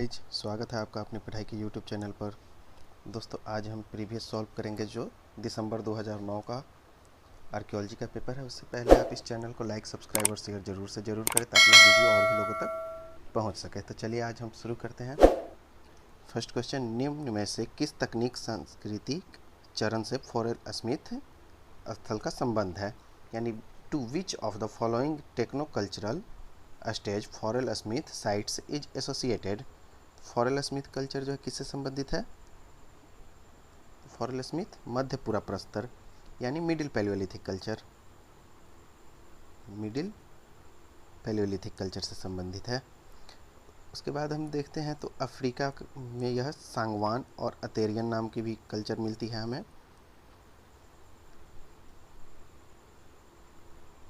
Guys, स्वागत है आपका अपनी पढ़ाई के यूट्यूब चैनल पर। दोस्तों, आज हम प्रीवियस सॉल्व करेंगे जो दिसंबर 2009 का आर्कियोलॉजी का पेपर है। उससे पहले आप इस चैनल को लाइक, सब्सक्राइब और शेयर जरूर से ज़रूर करें ताकि यह वीडियो और भी लोगों तक पहुंच सके। तो चलिए आज हम शुरू करते हैं। फर्स्ट क्वेश्चन, निम्न में से किस तकनीक सांस्कृतिक चरण से फॉरेल स्मिथ स्थल का संबंध है? यानी two which of the following techno cultural stage Fauresmith sites is associated. Fauresmith culture जो है किससे संबंधित है? फॉरेल स्मिथ मध्य पूरा प्रस्तर यानी middle Palaeolithic culture, middle Palaeolithic culture से संबंधित है। उसके बाद हम देखते हैं तो अफ्रीका में यह सांगवान और अतेरियन नाम की भी कल्चर मिलती है हमें।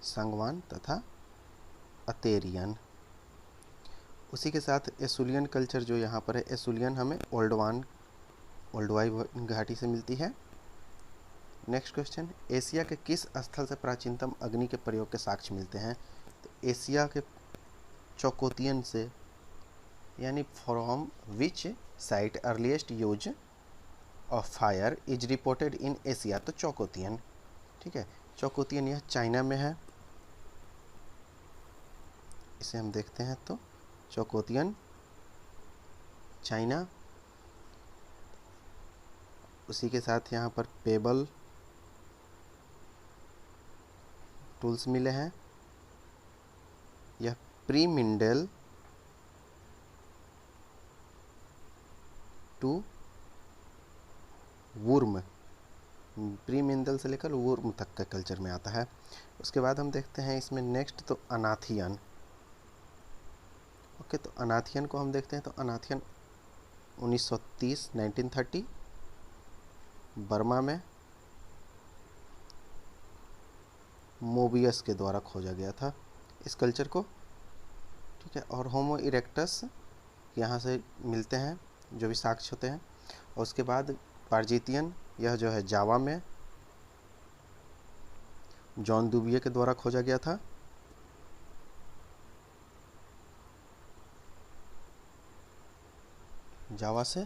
सांगवान तथा अतेरियन। उसी के साथ एसुलियन कल्चर जो यहाँ पर है, एसुलियन हमें ओल्डवाई घाटी से मिलती है। नेक्स्ट क्वेश्चन, एशिया के किस स्थल से प्राचीनतम अग्नि के प्रयोग के साक्ष्य मिलते हैं? तो एशिया के चौकोतियन से, यानी from which site earliest use of fire is reported in Asia. तो चौकोतियन, ठीक है। चौकोतियन यह चाइना में है, इसे हम देखते हैं तो चौकोतियन चाइना। उसी के साथ यहाँ पर पेबल टूल्स मिले हैं। यह pre Mindel to Wurm, pre Mindel से लेकर वुर्म तक का कल्चर में आता है। उसके बाद हम देखते हैं इसमें नेक्स्ट तो अनाथियन। ओके, तो अनाथियन को हम देखते हैं तो अनाथियन 1930 बर्मा में मोबियस के द्वारा खोजा गया था इस कल्चर को, ठीक है। और होमो इरेक्टस यहाँ से मिलते हैं जो भी साक्ष्य होते हैं। और उसके बाद पार्जितियन, यह जो है जावा में जॉन दुबिये के द्वारा खोजा गया था। जावा से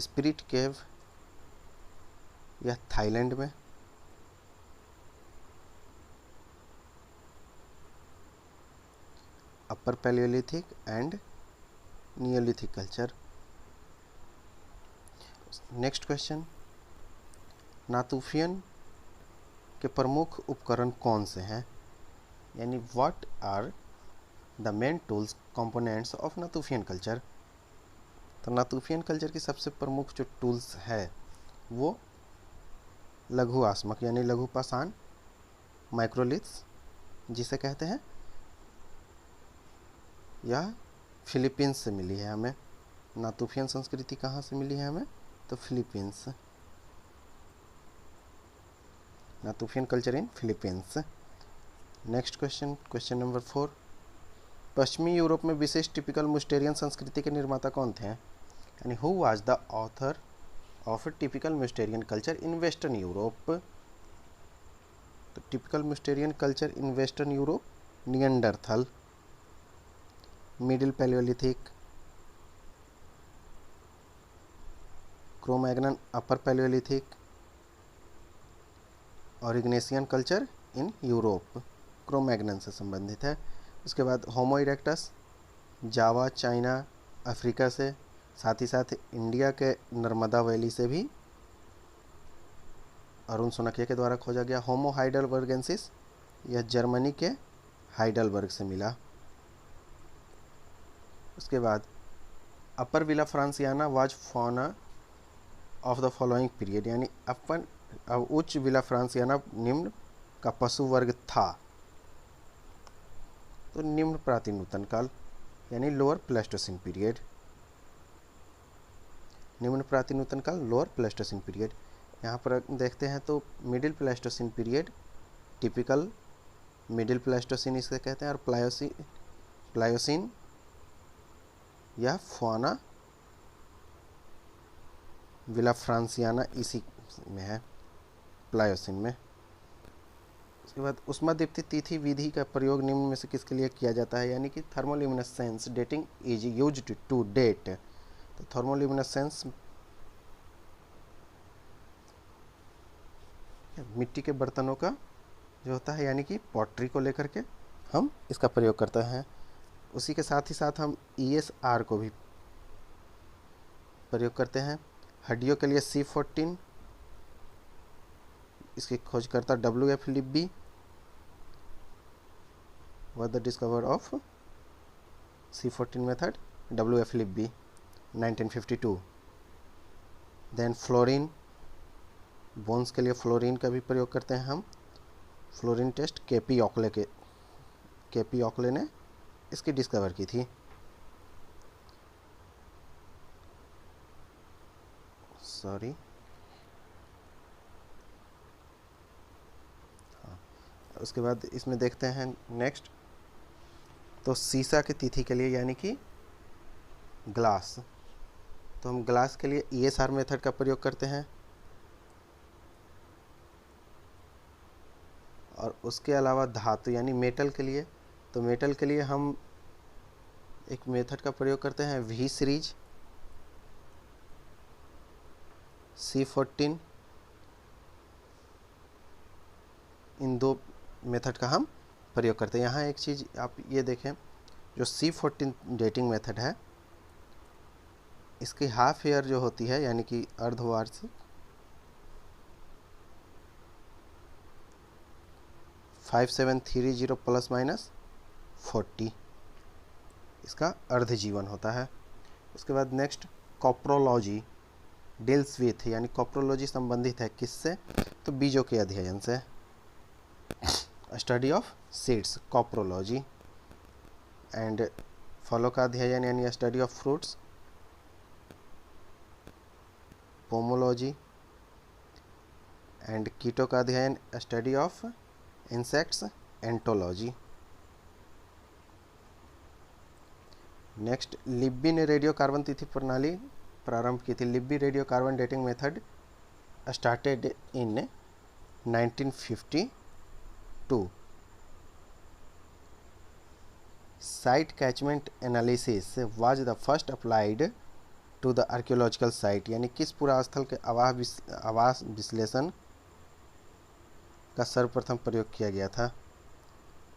स्पिरिट केव, यह थाईलैंड में। Upper palaeolithic and neolithic culture. Next question, Natufian के प्रमुख उपकरण कौन से हैं? यानी what are the main tools components of Natufian culture. तो नातुफियन कल्चर की सबसे प्रमुख जो टूल्स है वो लघु आसमक यानी लघु पाषाण, माइक्रोलिथ्स जिसे कहते हैं, यह फिलीपींस से मिली है हमें। नातुफियन संस्कृति कहाँ से मिली है हमें? तो Philippines. Natufian culture in Philippines. Next question, question number 4, पश्चिमी यूरोप में विशेष टिपिकल मुस्टेरियन संस्कृति के निर्माता कौन थे? यानी who was the author of typical Mousterian culture in western Europe. तो typical Mousterian culture in western Europe, Neanderthal, middle palaeolithic, Cro-Magnon upper palaeolithic और Aurignacian culture in Europe, Cro-Magnon से संबंधित है। उसके बाद Homo erectus Java, China, Africa से, साथ ही साथ इंडिया के नर्मदा वैली से भी अरुण सोनकिया के द्वारा खोजा गया। होमो हाइडलबर्गेंसिस, यह जर्मनी के हाइडलबर्ग से मिला। उसके बाद upper Villafranchian was fauna of the following period, यानी उच्च विला फ्रांसियाना निम्न का पशु वर्ग था। तो निम्न प्रातिनूतन काल यानी लोअर प्लेस्टोसिन पीरियड, निम्न प्रातिनूतन काल लोअर प्लेस्टोसिन पीरियड। यहाँ पर देखते हैं तो middle Pleistocene period, typical middle Pleistocene इसे कहते हैं, और प्लायोसिन यह फौना विला फ्रांसियाना इसी में है, प्लायोसिन में। उसके बाद उष्मादीप्ति तिथि विधि का प्रयोग निम्न में से किसके लिए किया जाता है, यानी कि thermoluminescence dating is used to date. तो थर्मोल्यूमिनेसेंस मिट्टी के बर्तनों का जो होता है, यानी कि पॉटरी को लेकर के हम इसका प्रयोग करते हैं। उसी के साथ ही साथ हम ESR को भी प्रयोग करते हैं। हड्डियों के लिए C14, इसकी खोजकर्ता WF Libby was the discoverer of C14 method, WF Libby 1952। Then fluorine, bones के लिए फ्लोरीन का भी प्रयोग करते हैं हम। फ्लोरीन टेस्ट KP ऑकले ने इसकी डिस्कवर की थी। सॉरी, हाँ, उसके बाद इसमें देखते हैं नेक्स्ट। तो सीसा की तिथि के लिए, यानी कि ग्लास, तो हम ग्लास के लिए ESR मेथड का प्रयोग करते हैं। और उसके अलावा धातु यानी मेटल के लिए, तो मेटल के लिए हम एक मेथड का प्रयोग करते हैं V सीरीज, C14, इन दो मेथड का हम प्रयोग करते हैं। यहाँ एक चीज़ आप ये देखें, जो C14 डेटिंग मेथड है, इसकी हाफ ईयर जो होती है, यानी कि अर्धवार्षिक 5730 प्लस माइनस 40, इसका अर्ध जीवन होता है। उसके बाद नेक्स्ट कॉप्रोलॉजी डील्स विथ, यानी कॉप्रोलॉजी संबंधित है किससे, तो बीजों के अध्ययन से। Study of seeds coprology, and फलों का अध्ययन यानी study of fruits pomology, and कीटों का अध्ययन study of insects entomology. Next, Libby ने रेडियो कार्बन तिथि प्रणाली प्रारंभ की थी। Libby radio carbon dating method started in 1952। Site catchment analysis was the first applied to the archaeological site, यानी किस पुरास्थल के आवास विश्लेषण का सर्वप्रथम प्रयोग किया गया था,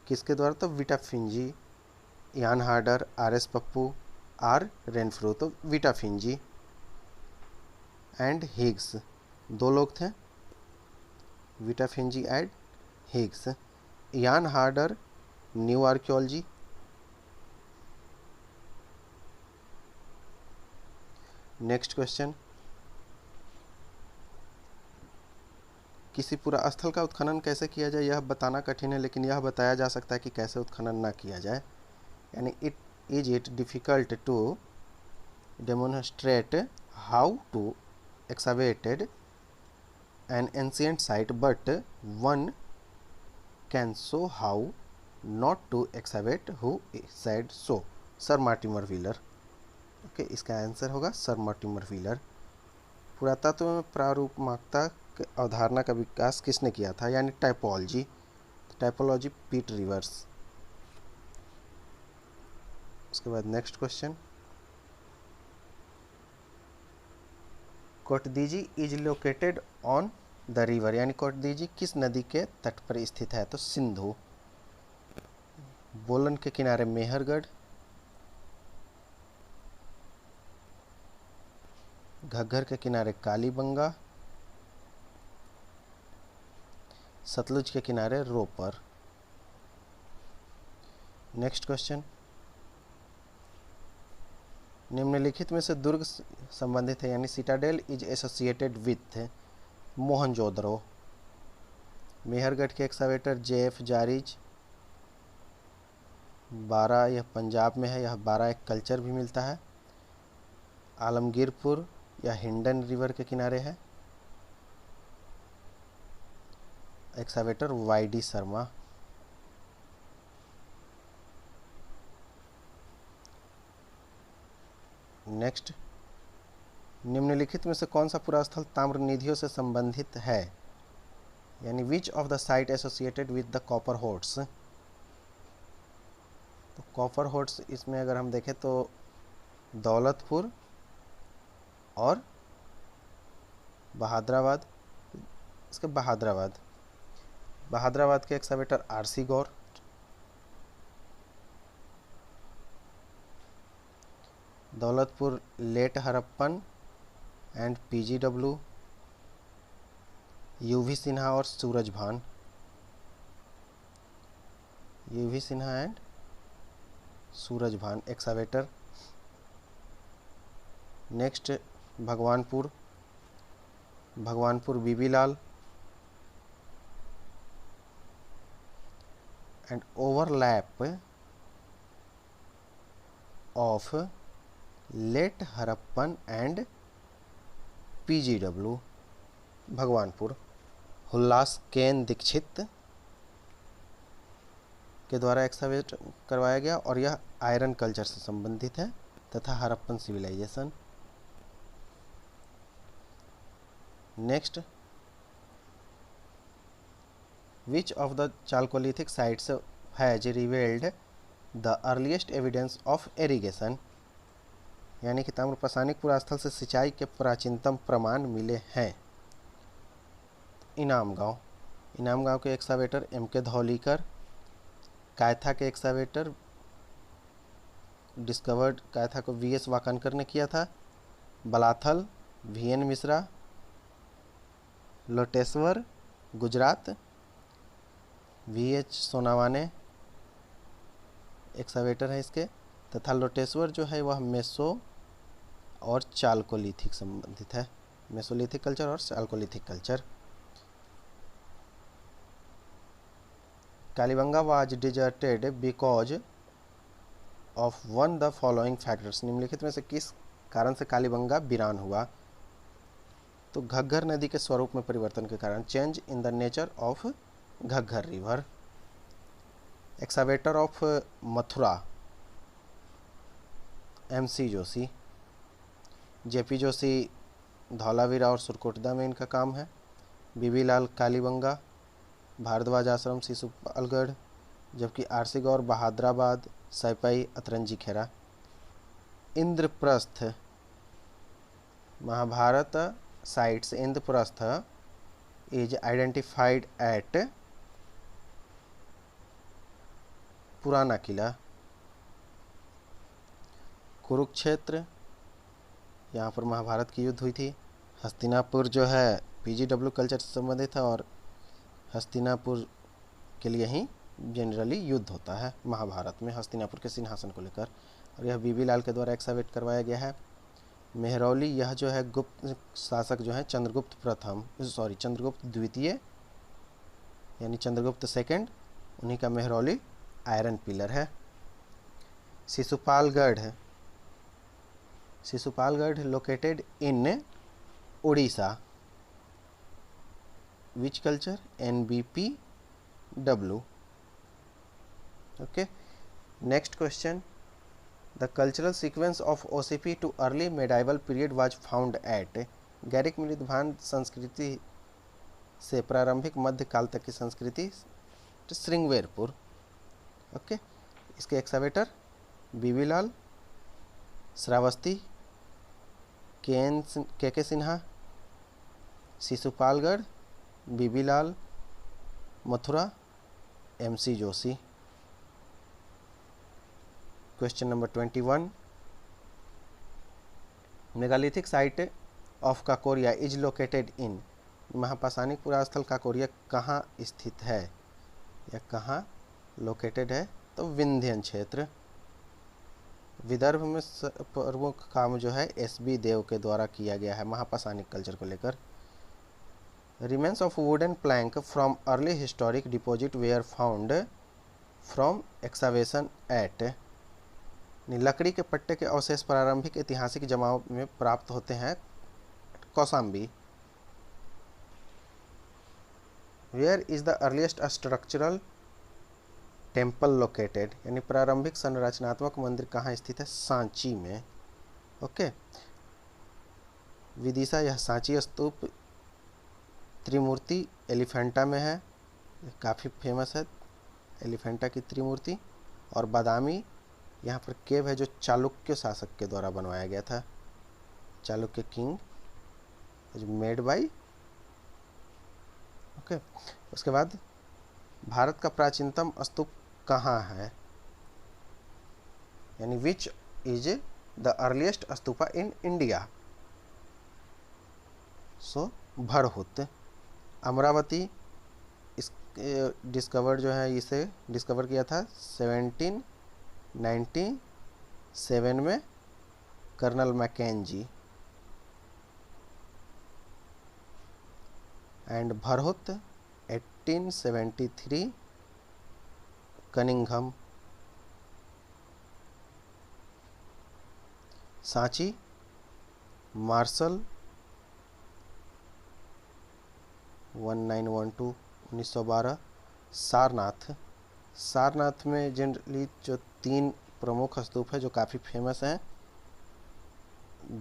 किसके द्वारा, तो Vita Finzi, Ian Hodder, RS Pappu, R Renfrew. तो विटाफिंजी एंड हिग्स, दो लोग थे, Vita Finzi and Higgs. Ian Hodder new archaeology, next question, किसी पूरा स्थल का उत्खनन कैसे किया जाए यह बताना कठिन है, लेकिन यह बताया जा सकता है कि कैसे उत्खनन ना किया जाए। यानी it difficult to demonstrate how to excavated an ancient site, but one can show how not to excavate, who said so, sir Mortimer Wheeler. Okay, इसका आंसर होगा सर मार्टिमर व्हीलर। पुरातत्व में प्रारूपमात्रा की अवधारणा का विकास किसने किया था, यानी टाइपोलॉजी। टाइपोलॉजी पीट रिवर्स। उसके बाद next question, Kot Diji is located on the river, यानी कोटदीजी किस नदी के तट पर स्थित है, तो सिंधु। बोलन के किनारे मेहरगढ़, घग्गर के किनारे कालीबंगा, सतलुज के किनारे रोपर। नेक्स्ट क्वेश्चन, निम्नलिखित में से दुर्ग संबंधित है, यानी Citadel is associated with Mohenjodaro. Mehrgarh के एक्सकवेटर JF जारीज 12, यह पंजाब में है, यह 12 एक कल्चर भी मिलता है। आलमगीरपुर या हिंडन रिवर के किनारे है, एक्सकवेटर YD शर्मा। नेक्स्ट, निम्नलिखित में से कौन सा पुरास्थल ताम्र निधियों से संबंधित है, यानी which of the site associated with the copper hoards. तो कॉपर होर्ट्स इसमें अगर हम देखें तो दौलतपुर और बहादराबाद, इसके बहादराबाद के excavator RC Gaur, Daulatpur late Harappan and PGW, UV Sinha और सूरज भान, यूवी सिन्हा एंड सूरज भान excavator. Next Bhagwanpur बीबीलाल and overlap of late Harappan and PGW Bhagwanpur. हुल्लास केन दीक्षित के द्वारा एक्सकवेट करवाया गया और यह आयरन कल्चर से संबंधित है तथा Harappan civilisation. Next, which of the chalcolithic sites has revealed the earliest evidence of irrigation, यानी कि ताम्रपाषाणिक पुरास्थल से सिंचाई के प्राचीनतम प्रमाण मिले हैं। इनाम गांव के एक्सकवेटर एम के धौलीकर, कायथा के एक्सकवेटर डिस्कवर्ड कायथा को वीएस वाकनकर ने किया था। Balathal VN Mishra, Loteshwar Gujarat VH Sonawane excavator है इसके, तथा लोटेश्वर जो है वह मेसो और चालकोलिथिक संबंधित है, मेसोलिथिक कल्चर और chalcolithic culture. Kalibangan was deserted because of one the following factors, निम्नलिखित में से किस कारण से कालीबंगा वीरान हुआ। तो घग्गर नदी के स्वरूप में परिवर्तन के कारण, change in the nature of Ghaggar river. Excavator of Mathura MC Joshi, JP Joshi Dholavira और सुरकोटदा में इनका काम है। बीबीलाल कालीबंगा, भारद्वाज आश्रम शिशुपालगढ़, जबकि RC Gaur Bahadrabad, Saipai Atranji Khera. Indraprastha Mahabharata sites Indraprastha is identified at Purana Qila. Kurukshetra, यहाँ पर महाभारत की युद्ध हुई थी। हस्तिनापुर जो है पीजीडब्ल्यू कल्चर से संबंधित है और हस्तिनापुर के लिए ही जनरली युद्ध होता है महाभारत में, हस्तिनापुर के सिंहासन को लेकर। और यह बीबीलाल के द्वारा एक्सकवेट करवाया गया है। मेहरौली, यह जो है गुप्त शासक जो है चंद्रगुप्त द्वितीय यानी चंद्रगुप्त सेकंड, उन्हीं का मेहरौली आयरन पिलर है। Shishupalgarh located in Orissa, which culture NBPW। okay, next question, the cultural sequence of OCP to early medieval period was found at गैरिक मृदभान संस्कृति से प्रारंभिक मध्यकाल तक की संस्कृति श्रृंगवेरपुर। ओके, इसके एक्सकवेटर बीबीलाल, श्रावस्ती के Sinha, Sisupalgarh, बीबीलाल, Mathura MC Joshi. Question number 21, megalithic site of Kakoriya is located in, महापाषाणिक पुरास्थल Kakoriya कहाँ स्थित है या कहाँ लोकेटेड है। तो विंध्यन क्षेत्र। विदर्भ में प्रमुख काम जो है SB देव के द्वारा किया गया है महापाषाणिक कल्चर को लेकर। Remains of wooden plank from early historic deposit were found from excavation at, लकड़ी के पट्टे के अवशेष प्रारंभिक ऐतिहासिक जमाव में प्राप्त होते हैं Kaushambi. Where is the earliest structural temple located, यानी प्रारंभिक संरचनात्मक मंदिर कहाँ स्थित है। सांची में। ओके, विदिशा, यह सांची स्तूप त्रिमूर्ति एलिफेंटा में है, काफ़ी फेमस है एलिफेंटा की त्रिमूर्ति। और बादामी यहाँ पर केव है जो चालुक्य शासक के द्वारा बनवाया गया था, Chalukya king, made by. Okay, उसके बाद भारत का प्राचीनतम स्तूप कहाँ है, यानी which is the earliest stupa in India. So Bharhut. Amaravati is discover जो है, इसे डिस्कवर किया था 1797 में colonel Mackenzie. And Bharhut 1873 Cunningham. Sanchi Marshall 1912। Sarnath, Sarnath में जनरली जो 3 प्रमुख स्तूप है जो काफ़ी फेमस हैं,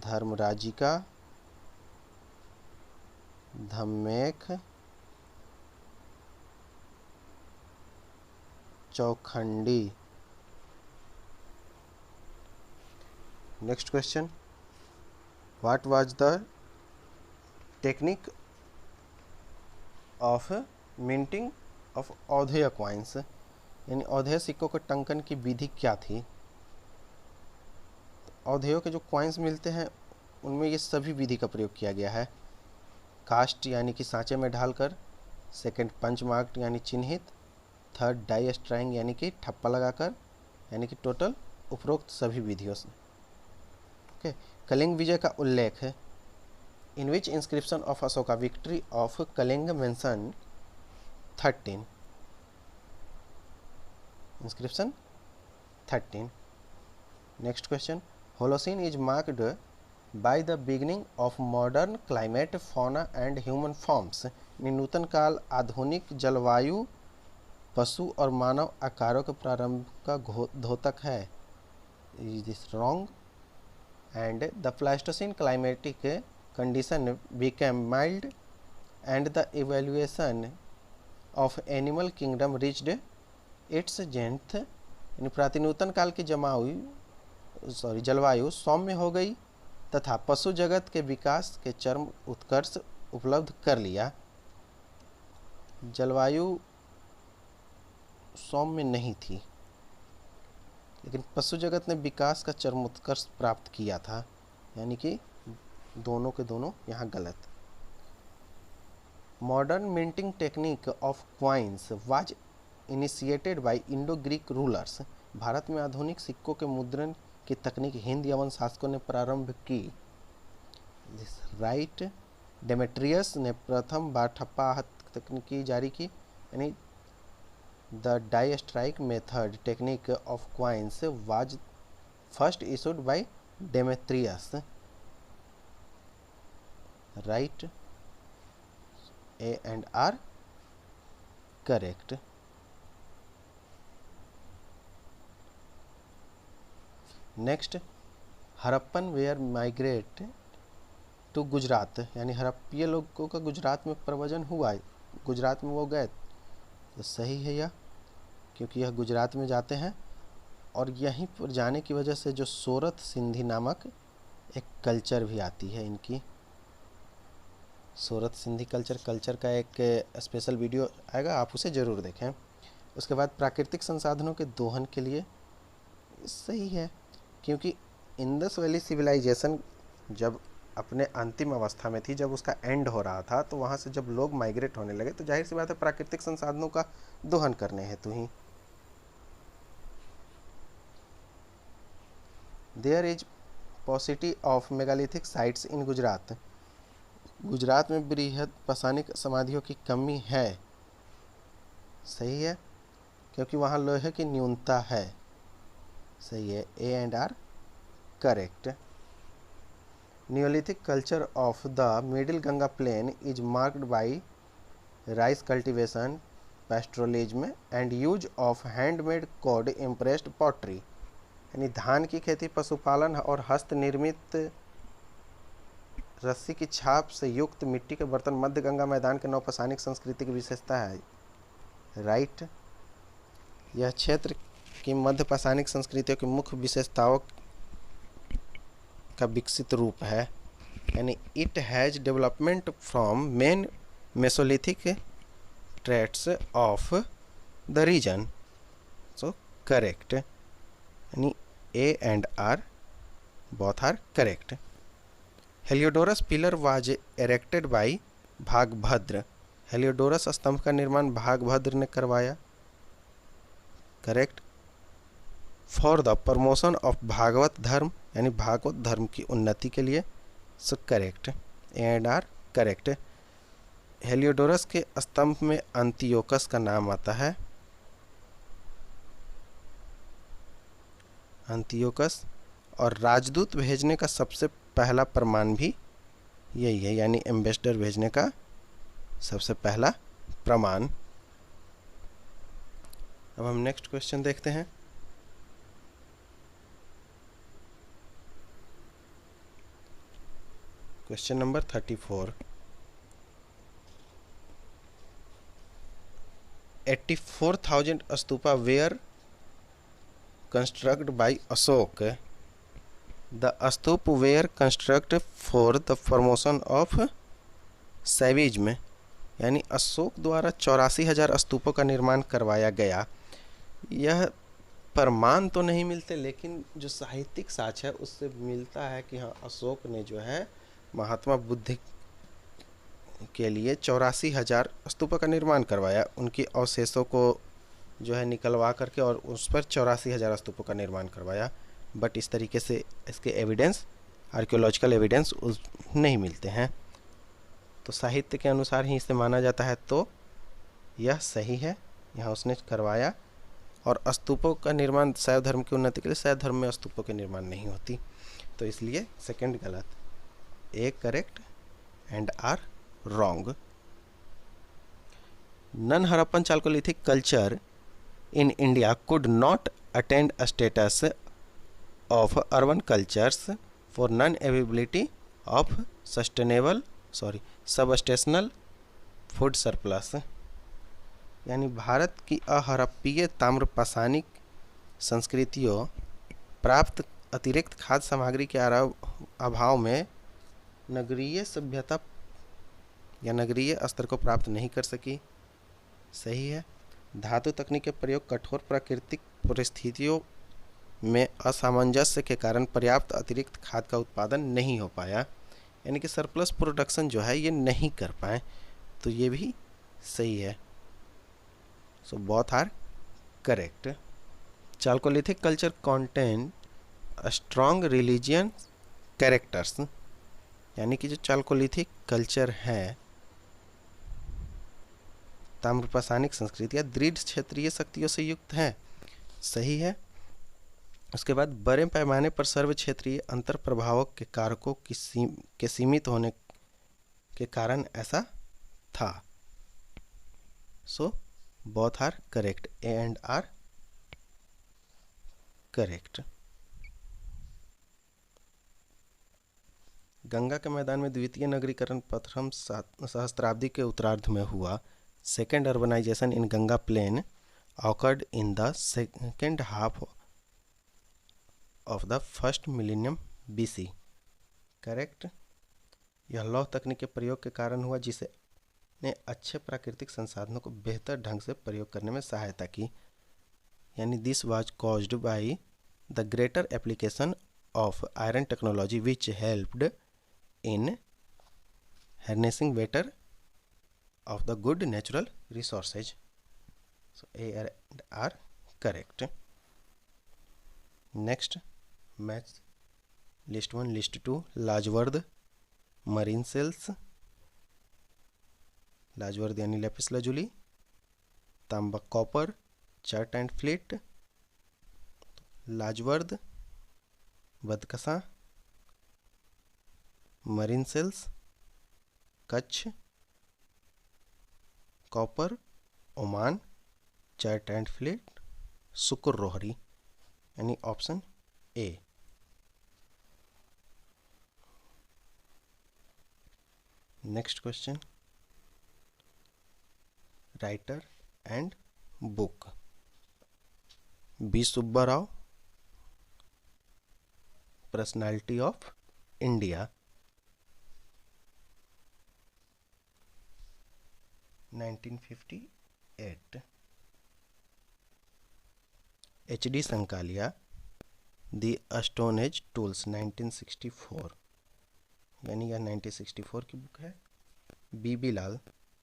Dharmarajika, Dhamekh, Chaukhandi. Next question, what was the technique of minting of Yaudheya coins, यानी औधेय सिक्कों के टंकन की विधि क्या थी। औधेयों के जो कॉइन्स मिलते हैं उनमें ये सभी विधि का प्रयोग किया गया है। कास्ट यानी कि सांचे में ढालकर, सेकंड पंच मार्क यानी चिन्हित, थर्ड डाई स्ट्राइंग यानी कि ठप्पा लगाकर, यानी कि टोटल उपरोक्त सभी विधियों से। ओके, कलिंग विजय का उल्लेख है। In which inscription of Ashoka victory of Kalinga mention 13, inscription 13। Next question, Holocene is marked by the beginning of modern climate, fauna and human forms. नूतन काल आधुनिक जलवायु, पशु और मानव आकारों के प्रारंभ का द्योतक है। Is this wrong? And the Pleistocene climatic condition became mild and the evolution of animal kingdom reached its zenith. यानी प्रातिनूतन काल की जलवायु सौम्य हो गई तथा पशु जगत के विकास के चरम उत्कर्ष उपलब्ध कर लिया। जलवायु सौम्य नहीं थी, लेकिन पशु जगत ने विकास का चरम उत्कर्ष प्राप्त किया था, यानी कि दोनों के दोनों यहाँ गलत। Modern minting technique of coins was initiated by Indo Greek rulers. Bharat में आधुनिक सिक्कों के मुद्रण की तकनीक हिंद यवन शासकों ने प्रारंभ की। राइट, डेमेट्रियस ने प्रथम बार ठप्पा तकनीकी जारी की, यानी the die strike method technique of coins was first issued by Demetrius. Right, A and R correct. Next, Harappan were migrate to Gujarat, यानी हड़प्पीय लोगों का गुजरात में प्रव्रजन हुआ, गुजरात में वो गए। तो सही है यह, क्योंकि यह गुजरात में जाते हैं और यहीं पर जाने की वजह से जो सोरथ सिंधी नामक एक कल्चर भी आती है इनकी। सोरथ सिंधी कल्चर का एक स्पेशल वीडियो आएगा, आप उसे ज़रूर देखें। उसके बाद प्राकृतिक संसाधनों के दोहन के लिए सही है, क्योंकि इंडस वैली सिविलाइजेशन जब अपने अंतिम अवस्था में थी, जब उसका एंड हो रहा था, तो वहाँ से जब लोग माइग्रेट होने लगे तो जाहिर सी बात है प्राकृतिक संसाधनों का दोहन करने हेतु ही। There is paucity of megalithic sites in Gujarat. Gujarat में बृहद पाषाणिक समाधियों की कमी है। सही है, क्योंकि वहाँ लोहे की न्यूनता है। सही है, A and R correct. Neolithic culture of the middle Ganga plain is marked by rice cultivation, pastoralism and use of handmade cord impressed pottery. यानी धान की खेती, पशुपालन और हस्त निर्मित रस्सी की छाप से युक्त मिट्टी के बर्तन मध्य गंगा मैदान के नौपाषाणिक संस्कृति की विशेषता है। राइट, यह क्षेत्र की मध्य पाषाणिक संस्कृतियों की मुख्य विशेषताओं का विकसित रूप है, यानी it has development from main mesolithic traits of the region. So correct, यानी A and R both are correct. Heliodorus pillar was erected by Bhagabhadra. Heliodorus स्तंभ का निर्माण भागभद्र ने करवाया। Correct. For the promotion of Bhagavata dharma, यानी भागवत धर्म की उन्नति के लिए। So correct, and R correct. Heliodorus के स्तंभ में अंतियोकस का नाम आता है। अंतियोकस, और राजदूत भेजने का सबसे पहला प्रमाण भी यही है, यानी एम्बेसडर भेजने का सबसे पहला प्रमाण। अब हम नेक्स्ट क्वेश्चन देखते हैं। Question number 34। 84,000 stupa were constructed by Ashok. The stupa were constructed for the promotion of Shaivism, यानी अशोक द्वारा 84,000 स्तूपों का निर्माण करवाया गया। यह प्रमाण तो नहीं मिलते, लेकिन जो साहित्यिक साक्ष्य है उससे मिलता है कि हाँ, अशोक ने जो है महात्मा बुद्ध के लिए 84,000 स्तूपों का निर्माण करवाया। उनकी अवशेषों को जो है निकलवा करके और उस पर 84,000 स्तूपों का निर्माण करवाया। बट इस तरीके से इसके एविडेंस, आर्कियोलॉजिकल एविडेंस नहीं मिलते हैं, तो साहित्य के अनुसार ही इसे माना जाता है। तो यह सही है, यहाँ उसने करवाया। और स्तूपों का निर्माण शैव धर्म की उन्नति के लिए, शैव धर्म में स्तूपों के निर्माण नहीं होती, तो इसलिए सेकंड गलत। A correct and R wrong. Non Harappan chalcolithic culture in India could not attain a status of urban cultures for non-availability of substational food surplus। यानी भारत की अहरप्पीय ताम्र पाषाणिक संस्कृतियों प्राप्त अतिरिक्त खाद्य सामग्री के अभाव में नगरीय सभ्यता या नगरीय स्तर को प्राप्त नहीं कर सकी। सही है। धातु तकनीक के प्रयोग कठोर प्राकृतिक परिस्थितियों में असामंजस्य के कारण पर्याप्त अतिरिक्त खाद का उत्पादन नहीं हो पाया, यानी कि सरप्लस प्रोडक्शन जो है ये नहीं कर पाए, तो ये भी सही है। So both are correct. Chalcolithic culture contain strong religion characters, यानी कि जो चालकोलिथिक कल्चर है, ताम्रपाषाणिक संस्कृतियाँ दृढ़ क्षेत्रीय शक्तियों से युक्त हैं। सही है। उसके बाद बड़े पैमाने पर सर्व क्षेत्रीय अंतर प्रभावों के कारकों के सीमित होने के कारण ऐसा था। So both are correct, A and R correct. Ganga के मैदान में द्वितीय नगरीकरण प्रथम सहस्त्राब्दी के उत्तरार्ध में हुआ। Second urbanization in Ganga Plain occurred in the second half of the first millennium BC। Correct. यह लौह तकनीक के प्रयोग के कारण हुआ, जिसे ने अच्छे प्राकृतिक संसाधनों को बेहतर ढंग से प्रयोग करने में सहायता की, यानी this was caused by the greater application of iron technology which helped in harnessing better of the good natural resources। So A and R correct। Next, match list 1 list 2। लाजवर्द मरीन सेल्स, लाजवर्द यानी lapis lazuli, तांबा copper, chert and flint, लाजवर्द, Badakhshan, marine shells, Kutch, copper, Oman, chert and flint, Sukkur Rohri, यानी option A. Next question, writer and book, B Subba Rao, personality of India, 1958, H.D. Sankalia, the stone age tools, 1964, यानी यह 1964 की book है। B Lal,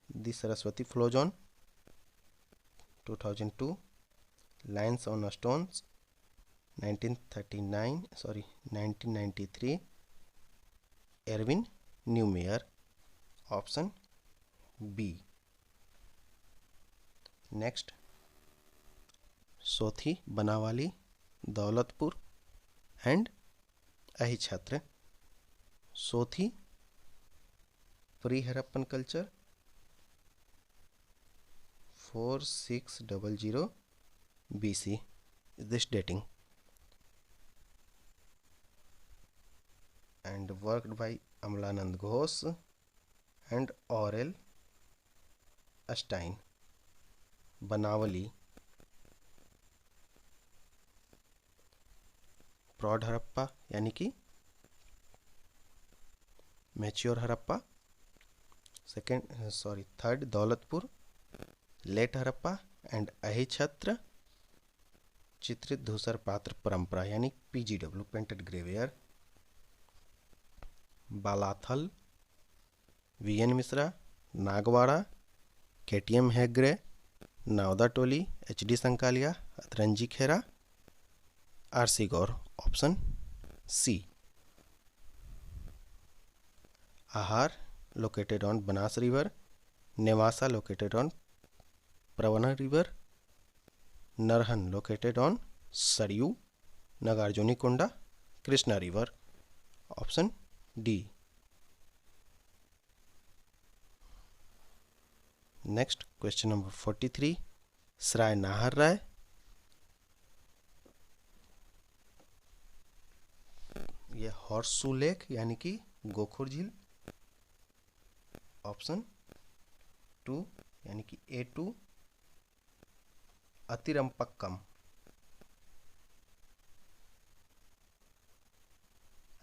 the Saraswati flows on, 2002, lines on stones, 1993, Erwin Neumayer, option B. Next, Sothi Banawali, Daulatpur and Ahichhatra, Sothi pre Harappan culture, 4600 BC is this dating, and worked by Amlanand Ghosh and Aurel Stein. Banawali, प्रौढ़ हड़प्पा यानी कि mature Harappa, third Daulatpur, late Harappa and Ahichhatra, चित्रित धूसर पात्र परंपरा यानी PGW, painted grey ware, Balathal, VN Mishra, Nagwada, KTM Hegde, Navda Toli, HD Sankalia, Atranji Khera, RC Gaur, option C. Ahar located on Banas river, Nevasa located on Pravara river, Narhan located on Sarayu, Nagarjunakonda, Krishna river, option D. Next question number 43, Sarai Nahar Rai, ये हॉर्सू लेक यानी कि गोखुर झील, ऑप्शन 2 यानी कि A2,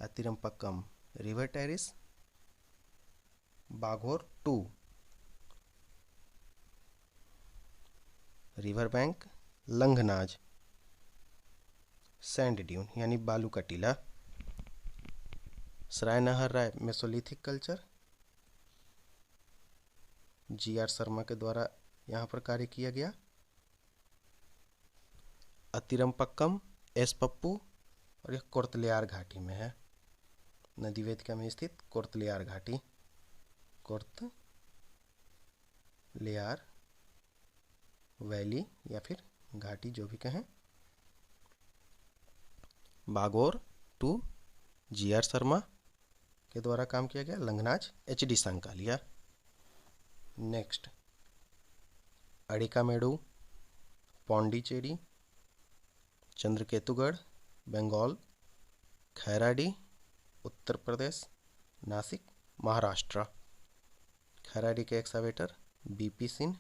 Attirampakkam, river terrace, Baghor 2, river bank, Langhnaj, sand dune यानी बालू का टीला, Sarai Nahar Rai mesolithic culture, GR Sharma के द्वारा यहाँ पर कार्य किया गया। अतिरंपक्कम S पप्पू, और यह कोर्तलियार घाटी में है, नदी वेदिका में स्थित कोर्तलियार घाटी, कोर्तलियार वैली या फिर घाटी जो भी कहें। बागोर 2, GR शर्मा के द्वारा काम किया गया। लंघनाज HD संकालिया। नेक्स्ट, अड़िकामेडू, पौंडीचेरी, चंद्रकेतुगढ़, बंगाल, खैराडी, उत्तर प्रदेश, नासिक, महाराष्ट्र, खैराडी के एक्सकावेटर BP सिंह,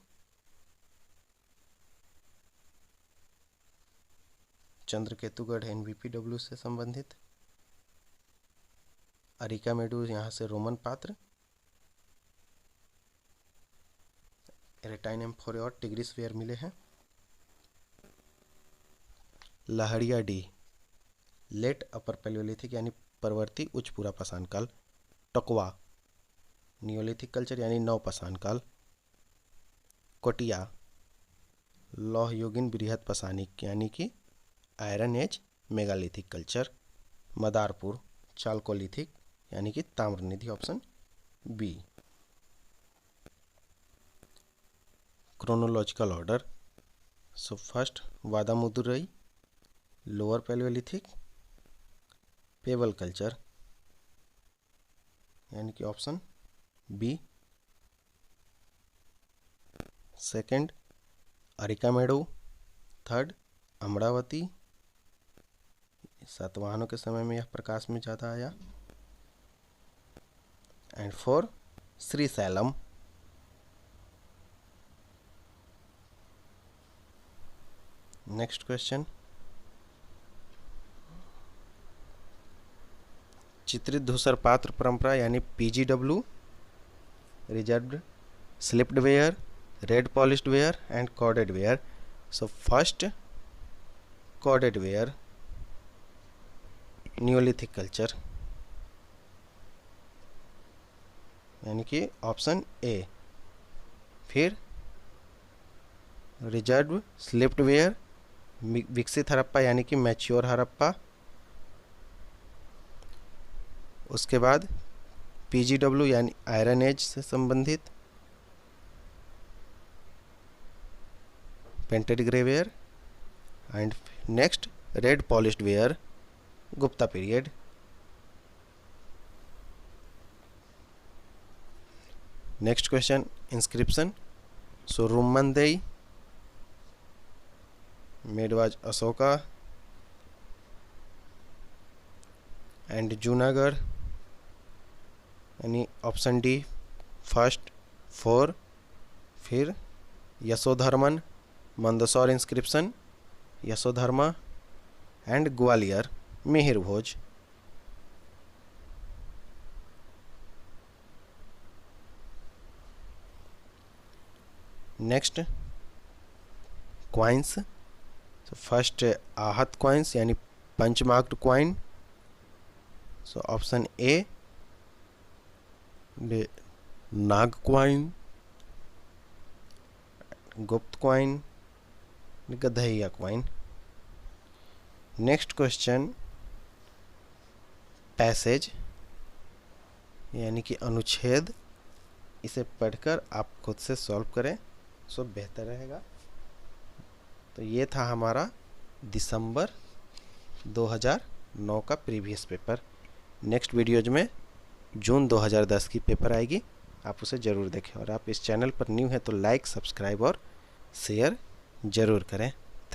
चंद्रकेतुगढ़ NBPW से संबंधित, अरिकामेडू यहाँ से रोमन पात्र, एरेटाइन एम्फोरिया और टिग्रिस वेयर मिले हैं। लहरिया डी, लेट अपर पैलियोलिथिक यानी परवर्ती उच्च पूरा पाषाण काल, टकवा, नियोलिथिक कल्चर यानी नव पाषाण काल, कोटिया, लौह युगीन बृहद पाषाणिक यानी कि iron age megalithic culture, Madarpur, chalcolithic यानी कि ताम्रनिधि, option B. Chronological order, so first Vadamadurai, lower palaeolithic, pebble culture यानी कि option B. Second Arikamedu, third Amaravati, सातवाहनों के समय में यह प्रकाश में ज़्यादा आया, एंड 4 श्रीशैलम। नेक्स्ट क्वेश्चन, चित्रित धूसर पात्र परंपरा यानी PGW, reserved, slipped ware, red polished ware and corded ware. So first corded ware, neolithic culture, यानी कि ऑप्शन ए। फिर रिजर्व स्लिप्ड वेयर, विकसित हड़प्पा यानी कि मैच्योर हड़प्पा। उसके बाद PGW यानी आयरन एज से संबंधित, painted grey ware. And next red polished ware, Gupta period. Next question, inscription. So Rummindei, मेडवाज अशोका एंड जूनागढ़, यानी ऑप्शन डी फर्स्ट 4। फिर Yashodharman, Mandsaur inscription, Yashodharma and Gwalior, Mihir Bhoj. Next coins. So first आहत क्वाइंस यानी punch marked coin. So option A Naga coin, Gupta coin, Gadhaiya coin. Next question, passage यानी कि अनुच्छेद। इसे पढ़कर आप खुद से सॉल्व करें, सो बेहतर रहेगा। तो ये था हमारा दिसंबर 2009 का प्रीवियस पेपर। नेक्स्ट वीडियोज में जून 2010 की पेपर आएगी, आप उसे ज़रूर देखें। और आप इस चैनल पर न्यू हैं तो लाइक, सब्सक्राइब और शेयर ज़रूर करें।